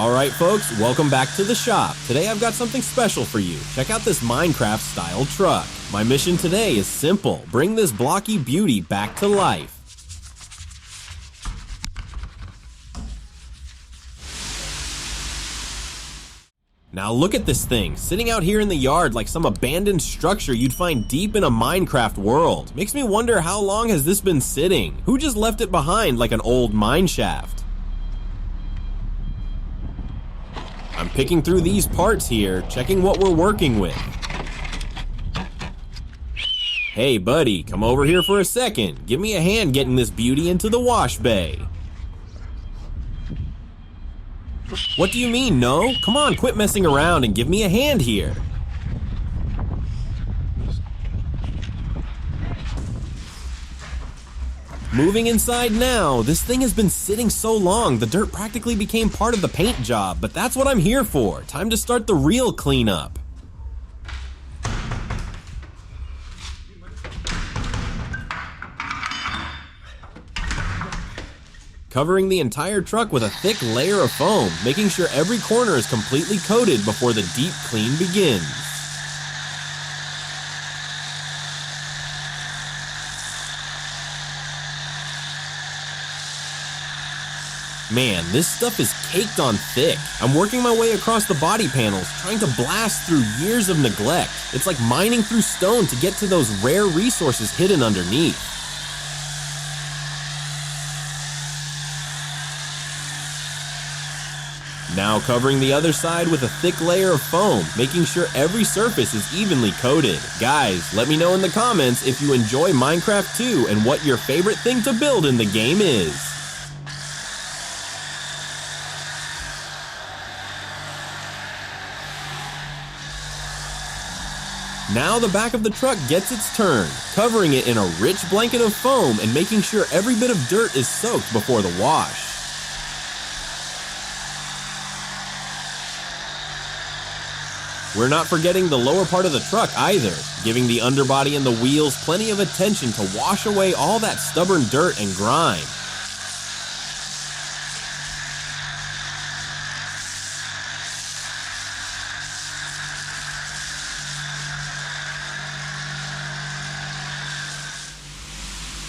Alright folks, welcome back to the shop. Today I've got something special for you. Check out this Minecraft style truck. My mission today is simple. Bring this blocky beauty back to life. Now look at this thing, sitting out here in the yard like some abandoned structure you'd find deep in a Minecraft world. Makes me wonder, how long has this been sitting? Who just left it behind like an old mine shaft? I'm picking through these parts here, checking what we're working with. Hey buddy, come over here for a second. Give me a hand getting this beauty into the wash bay. What do you mean, no? Come on, quit messing around and give me a hand here. Moving inside now. This thing has been sitting so long, the dirt practically became part of the paint job, but that's what I'm here for. Time to start the real cleanup. Covering the entire truck with a thick layer of foam, making sure every corner is completely coated before the deep clean begins. Man, this stuff is caked on thick. I'm working my way across the body panels, trying to blast through years of neglect. It's like mining through stone to get to those rare resources hidden underneath. Now covering the other side with a thick layer of foam, making sure every surface is evenly coated. Guys, let me know in the comments if you enjoy Minecraft 2 and what your favorite thing to build in the game is. Now the back of the truck gets its turn, covering it in a rich blanket of foam and making sure every bit of dirt is soaked before the wash. We're not forgetting the lower part of the truck either, giving the underbody and the wheels plenty of attention to wash away all that stubborn dirt and grime.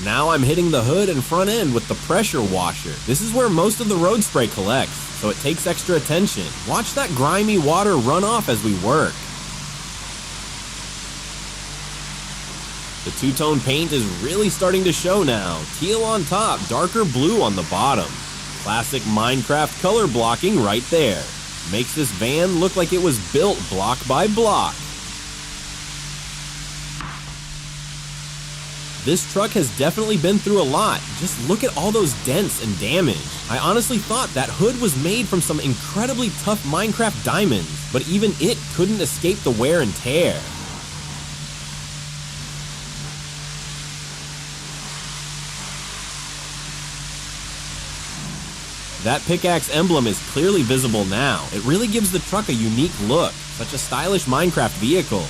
Now I'm hitting the hood and front end with the pressure washer. This is where most of the road spray collects, so it takes extra attention. Watch that grimy water run off as we work. The two-tone paint is really starting to show now. Teal on top, darker blue on the bottom. Classic Minecraft color blocking right there. Makes this van look like it was built block by block. This truck has definitely been through a lot. Just look at all those dents and damage. I honestly thought that hood was made from some incredibly tough Minecraft diamonds, but even it couldn't escape the wear and tear. That pickaxe emblem is clearly visible now. It really gives the truck a unique look. Such a stylish Minecraft vehicle.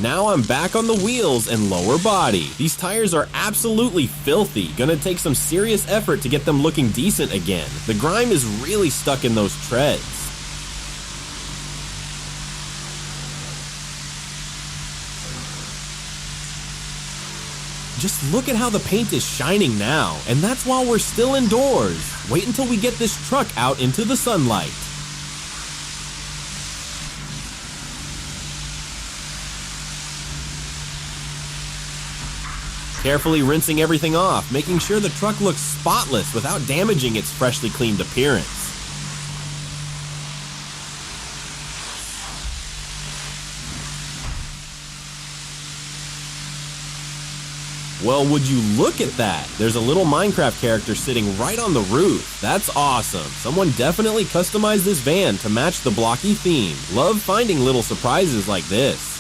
Now I'm back on the wheels and lower body. These tires are absolutely filthy. Gonna take some serious effort to get them looking decent again. The grime is really stuck in those treads. Just look at how the paint is shining now, and that's while we're still indoors. Wait until we get this truck out into the sunlight. Carefully rinsing everything off, making sure the truck looks spotless without damaging its freshly cleaned appearance. Well, would you look at that? There's a little Minecraft character sitting right on the roof. That's awesome. Someone definitely customized this van to match the blocky theme. Love finding little surprises like this.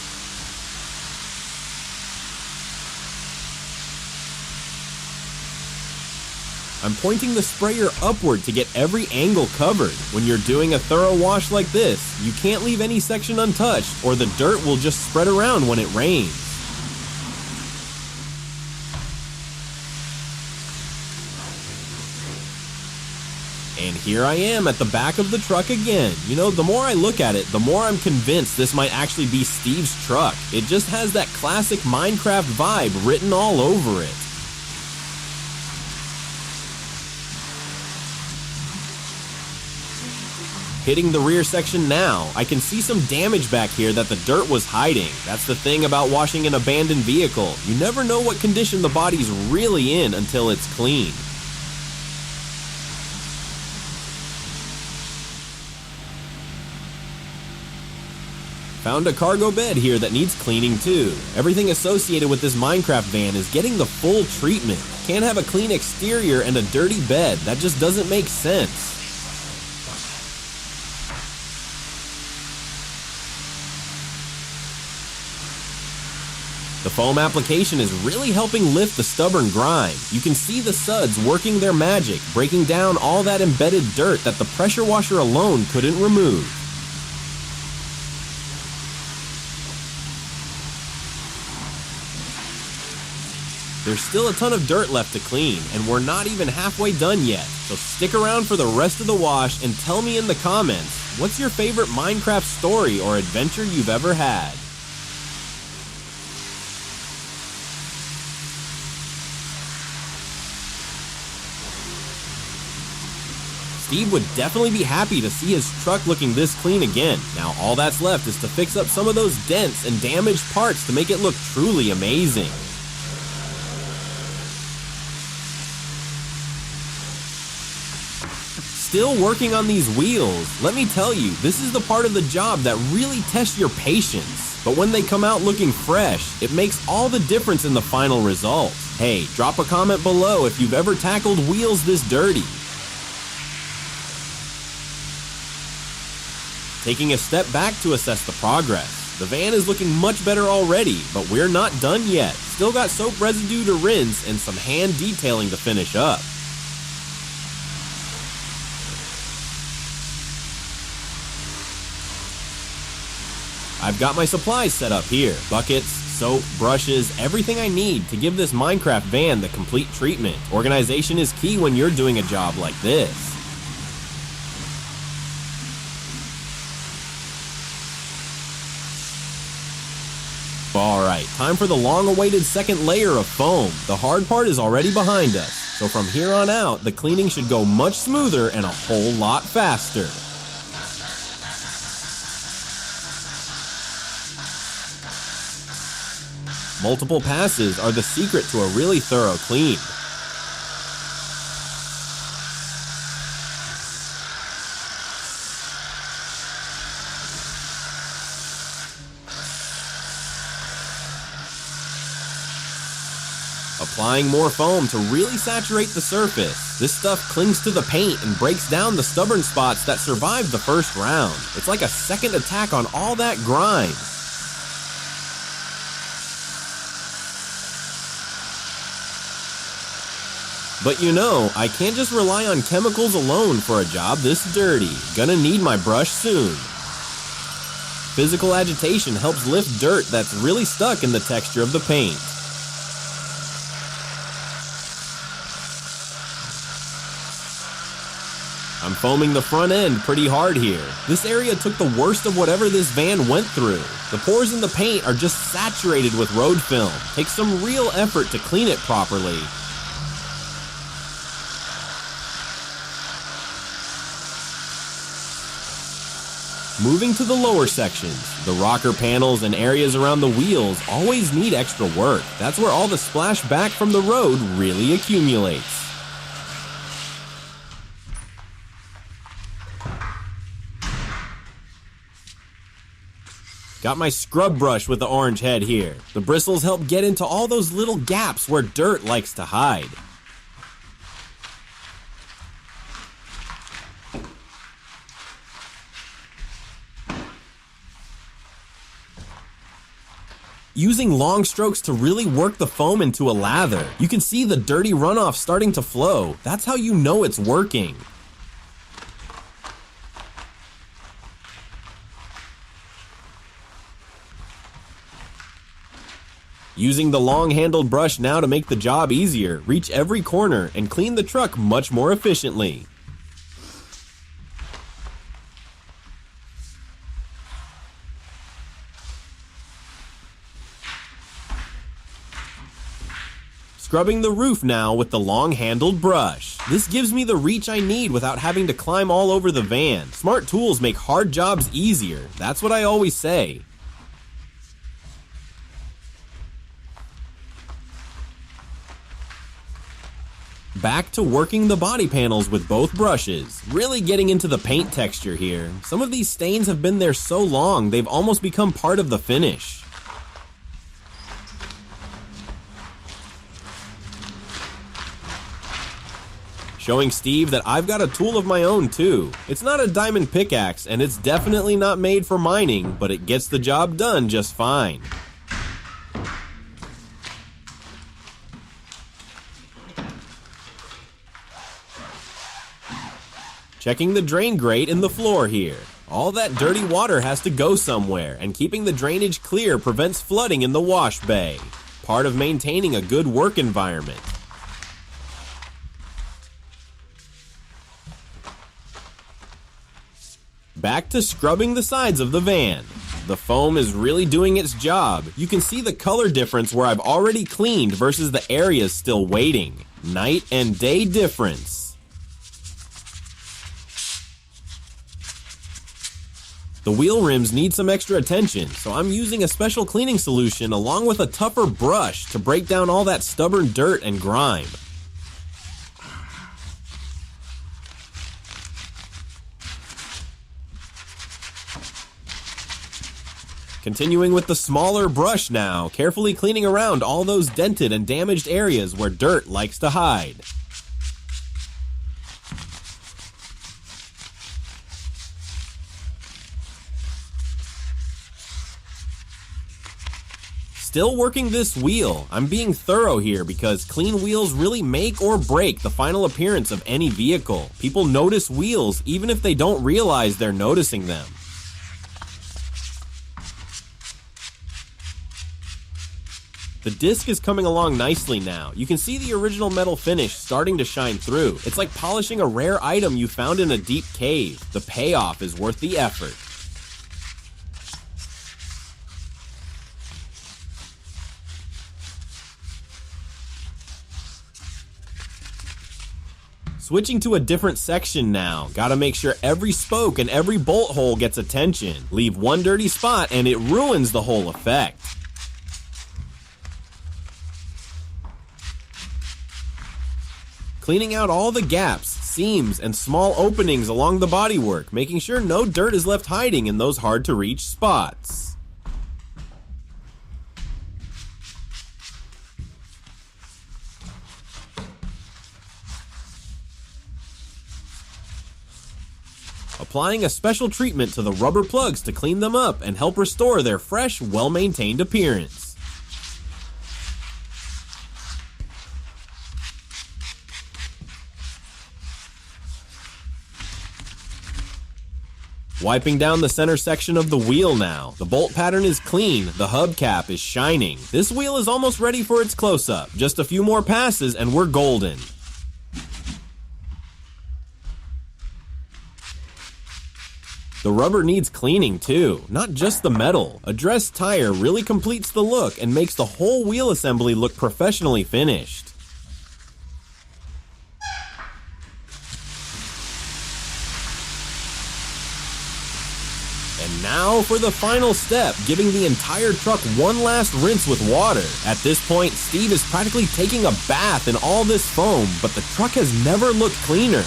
I'm pointing the sprayer upward to get every angle covered. When you're doing a thorough wash like this, you can't leave any section untouched or the dirt will just spread around when it rains. And here I am at the back of the truck again. You know, the more I look at it, the more I'm convinced this might actually be Steve's truck. It just has that classic Minecraft vibe written all over it. Hitting the rear section now, I can see some damage back here that the dirt was hiding. That's the thing about washing an abandoned vehicle. You never know what condition the body's really in until it's clean. Found a cargo bed here that needs cleaning too. Everything associated with this Minecraft van is getting the full treatment. Can't have a clean exterior and a dirty bed. That just doesn't make sense. The foam application is really helping lift the stubborn grime. You can see the suds working their magic, breaking down all that embedded dirt that the pressure washer alone couldn't remove. There's still a ton of dirt left to clean, and we're not even halfway done yet. So stick around for the rest of the wash and tell me in the comments, what's your favorite Minecraft story or adventure you've ever had? Steve would definitely be happy to see his truck looking this clean again. Now all that's left is to fix up some of those dents and damaged parts to make it look truly amazing. Still working on these wheels. Let me tell you, this is the part of the job that really tests your patience. But when they come out looking fresh, it makes all the difference in the final result. Hey, drop a comment below if you've ever tackled wheels this dirty. Taking a step back to assess the progress. The van is looking much better already, but we're not done yet. Still got soap residue to rinse and some hand detailing to finish up. I've got my supplies set up here. Buckets, soap, brushes, everything I need to give this Minecraft van the complete treatment. Organization is key when you're doing a job like this. Alright, time for the long-awaited second layer of foam. The hard part is already behind us, so from here on out, the cleaning should go much smoother and a whole lot faster. Multiple passes are the secret to a really thorough clean. Applying more foam to really saturate the surface. This stuff clings to the paint and breaks down the stubborn spots that survived the first round. It's like a second attack on all that grime. But you know, I can't just rely on chemicals alone for a job this dirty. Gonna need my brush soon. Physical agitation helps lift dirt that's really stuck in the texture of the paint. I'm foaming the front end pretty hard here. This area took the worst of whatever this van went through. The pores in the paint are just saturated with road film. Takes some real effort to clean it properly. Moving to the lower sections, the rocker panels and areas around the wheels always need extra work. That's where all the splash back from the road really accumulates. Got my scrub brush with the orange head here. The bristles help get into all those little gaps where dirt likes to hide. Using long strokes to really work the foam into a lather. You can see the dirty runoff starting to flow. That's how you know it's working. Using the long-handled brush now to make the job easier, reach every corner, and clean the truck much more efficiently. scrubbing the roof now with the long-handled brush. This gives me the reach I need without having to climb all over the van. Smart tools make hard jobs easier. That's what I always say. Back to working the body panels with both brushes, really getting into the paint texture here. Some of these stains have been there so long, they've almost become part of the finish. Showing Steve that I've got a tool of my own too. It's not a diamond pickaxe, and it's definitely not made for mining, but it gets the job done just fine. Checking the drain grate in the floor here. All that dirty water has to go somewhere, and keeping the drainage clear prevents flooding in the wash bay. Part of maintaining a good work environment. Back to scrubbing the sides of the van. The foam is really doing its job. You can see the color difference where I've already cleaned versus the areas still waiting. Night and day difference. The wheel rims need some extra attention, so I'm using a special cleaning solution along with a tougher brush to break down all that stubborn dirt and grime. Continuing with the smaller brush now, carefully cleaning around all those dented and damaged areas where dirt likes to hide. Still working this wheel. I'm being thorough here because clean wheels really make or break the final appearance of any vehicle. People notice wheels even if they don't realize they're noticing them. The disc is coming along nicely now. You can see the original metal finish starting to shine through. It's like polishing a rare item you found in a deep cave. The payoff is worth the effort. Switching to a different section now. Gotta make sure every spoke and every bolt hole gets attention. Leave one dirty spot and it ruins the whole effect. Cleaning out all the gaps, seams, and small openings along the bodywork, making sure no dirt is left hiding in those hard-to-reach spots. Applying a special treatment to the rubber plugs to clean them up and help restore their fresh, well-maintained appearance. Wiping down the center section of the wheel now. The bolt pattern is clean, the hubcap is shining. This wheel is almost ready for its close-up. Just a few more passes and we're golden. The rubber needs cleaning too, not just the metal. A dressed tire really completes the look and makes the whole wheel assembly look professionally finished. And now for the final step, giving the entire truck one last rinse with water. At this point, Steve is practically taking a bath in all this foam, but the truck has never looked cleaner.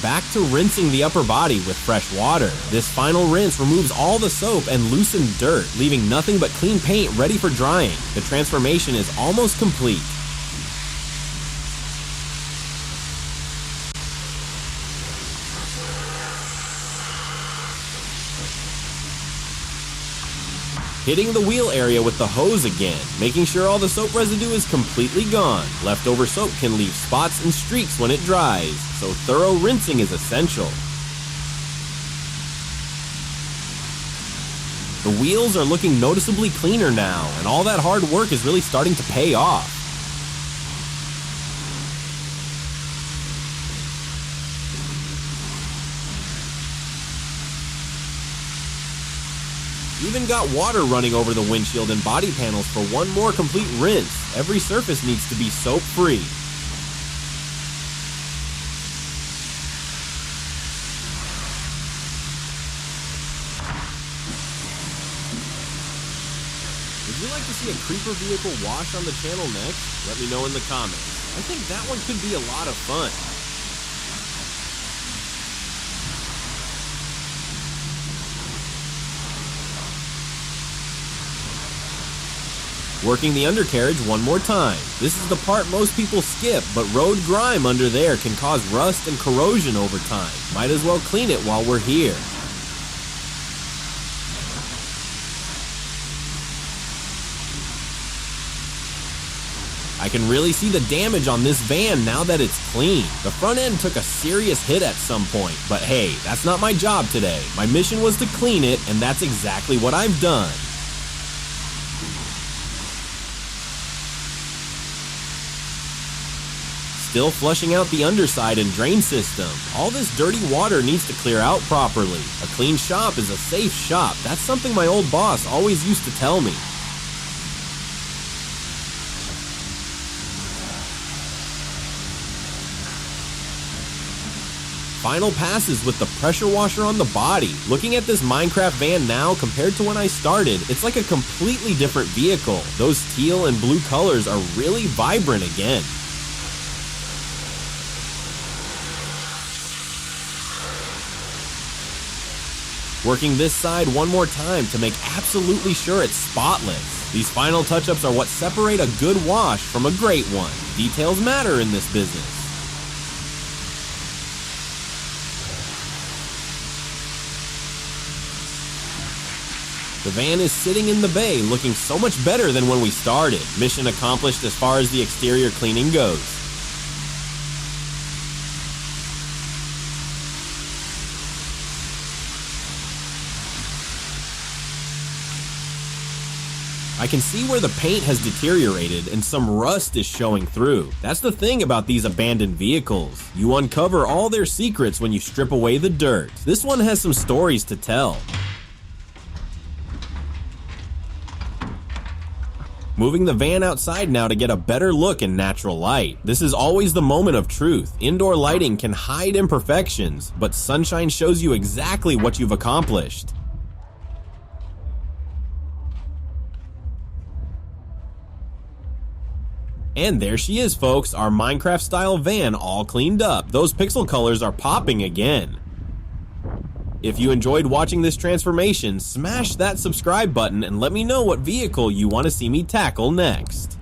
Back to rinsing the upper body with fresh water. This final rinse removes all the soap and loosened dirt, leaving nothing but clean paint ready for drying. The transformation is almost complete. Hitting the wheel area with the hose again, making sure all the soap residue is completely gone. Leftover soap can leave spots and streaks when it dries, so thorough rinsing is essential. The wheels are looking noticeably cleaner now, and all that hard work is really starting to pay off. Even got water running over the windshield and body panels for one more complete rinse. Every surface needs to be soap-free. Would you like to see a creeper vehicle wash on the channel next? Let me know in the comments. I think that one could be a lot of fun. Working the undercarriage one more time. This is the part most people skip, but road grime under there can cause rust and corrosion over time. Might as well clean it while we're here. I can really see the damage on this van now that it's clean. The front end took a serious hit at some point, but hey, that's not my job today. My mission was to clean it, and that's exactly what I've done. Still flushing out the underside and drain system. All this dirty water needs to clear out properly. A clean shop is a safe shop. That's something my old boss always used to tell me. Final passes with the pressure washer on the body. Looking at this Minecraft van now compared to when I started, it's like a completely different vehicle. Those teal and blue colors are really vibrant again. Working this side one more time to make absolutely sure it's spotless. These final touch-ups are what separate a good wash from a great one. Details matter in this business. The van is sitting in the bay looking so much better than when we started. Mission accomplished as far as the exterior cleaning goes. I can see where the paint has deteriorated and some rust is showing through. That's the thing about these abandoned vehicles. You uncover all their secrets when you strip away the dirt. This one has some stories to tell. Moving the van outside now to get a better look in natural light. This is always the moment of truth. Indoor lighting can hide imperfections, but sunshine shows you exactly what you've accomplished. And there she is, folks, our Minecraft-style van all cleaned up. Those pixel colors are popping again. If you enjoyed watching this transformation, smash that subscribe button and let me know what vehicle you want to see me tackle next.